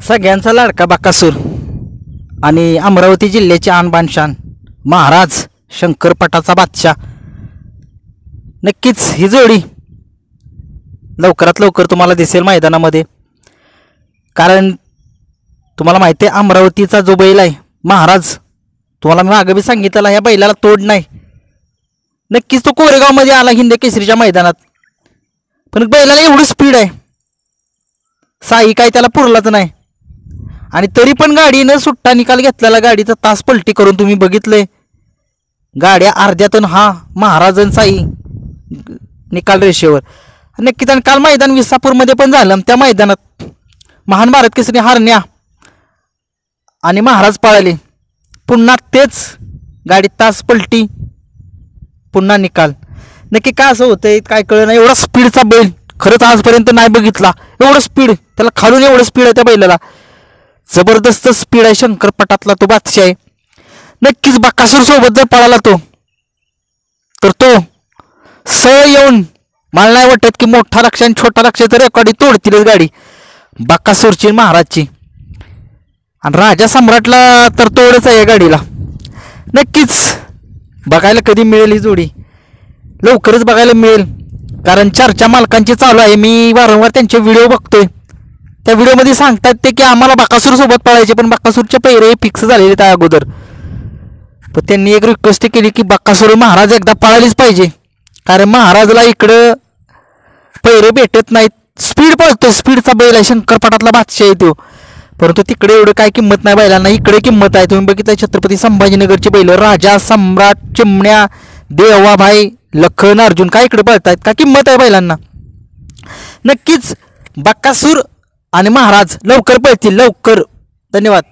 सगळ्यांचा लाडका बकासूर आणि अमरावती जिल्ह्याचे आणबान शान महाराज शंकरपटाचा बादशाह, नक्कीच ही जोडी लवकरात लवकर तुम्हाला दिसेल मैदानामध्ये. कारण तुम्हाला माहिती आहे अमरावतीचा जो बैल आहे महाराज, तुम्हाला मी मागे बी सांगितलं ह्या बैलाला तोड नाही. नक्कीच तो कोरेगावमध्ये आला हिंद केसरीच्या मैदानात, पण बैलाला एवढी स्पीड आहे साई काय त्याला पुरलाच नाही. आणि तरी पण गाडीनं सुट्टा निकाल घेतलेला, गाडीचा तास पलटी करून तुम्ही बघितलंय. गाड्या अर्ध्यातून हा महाराजन साई निकाल रेषेवर. नक्कीच. आणि काल मैदान विसापूरमध्ये पण झालं, त्या मैदानात महान भारत केसरी हारण्या आणि महाराज पळाले. पुन्हा तेच गाडी तास पलटी, पुन्हा निकाल. नक्की काय असं होतंय काय कळलं नाही. एवढा स्पीडचा बैल खरंच आजपर्यंत नाही बघितला. एवढं स्पीड त्याला, खालून एवढं स्पीड आहे त्या बैलाला, जबरदस्त स्पीड आहे. शंकरपटातला तो बादशाह आहे. नक्कीच बकासूर सोबत जर पळाला तो, तर तो सळ येऊन मला नाही वाटत की मोठा लक्ष आणि छोटा लक्ष तर रेकॉर्ड तोडतीलच गाडी बकासूरची महाराजची. आणि राजा सम्राटला तर तोडच आहे या गाडीला. नक्कीच बघायला कधी मिळेल ही जोडी, लवकरच बघायला मिळेल. कारण चर्चा मालकांची चालू आहे, मी वारंवार त्यांचे व्हिडिओ बघतोय. त्या व्हिडिओमध्ये सांगतात ते की आम्हाला बकासूर सोबत पळायचे, पण बकासूरचे पैरे फिक्स झालेले त्या अगोदर. पण त्यांनी एक रिक्वेस्ट केली की बकासूर महाराज एकदा पळालीच पाहिजे, कारण महाराजला इकडं पैरे भेटत नाहीत. स्पीड पळतो, स्पीडचा बैल आहे, शंकरपटातला बादशाह आहे तो. परंतु तिकडे एवढं काय किंमत नाही बैलांना, इकडे किंमत आहे. तुम्ही बघितलं छत्रपती संभाजीनगरचे बैल राजा सम्राट, चिमण्या, देवाभाई, लखन, अर्जुन काय इकडे पळतायत, काय किंमत आहे बैलांना. नक्कीच बकासूर आणि महाराज लवकर पळतील, लवकर. धन्यवाद.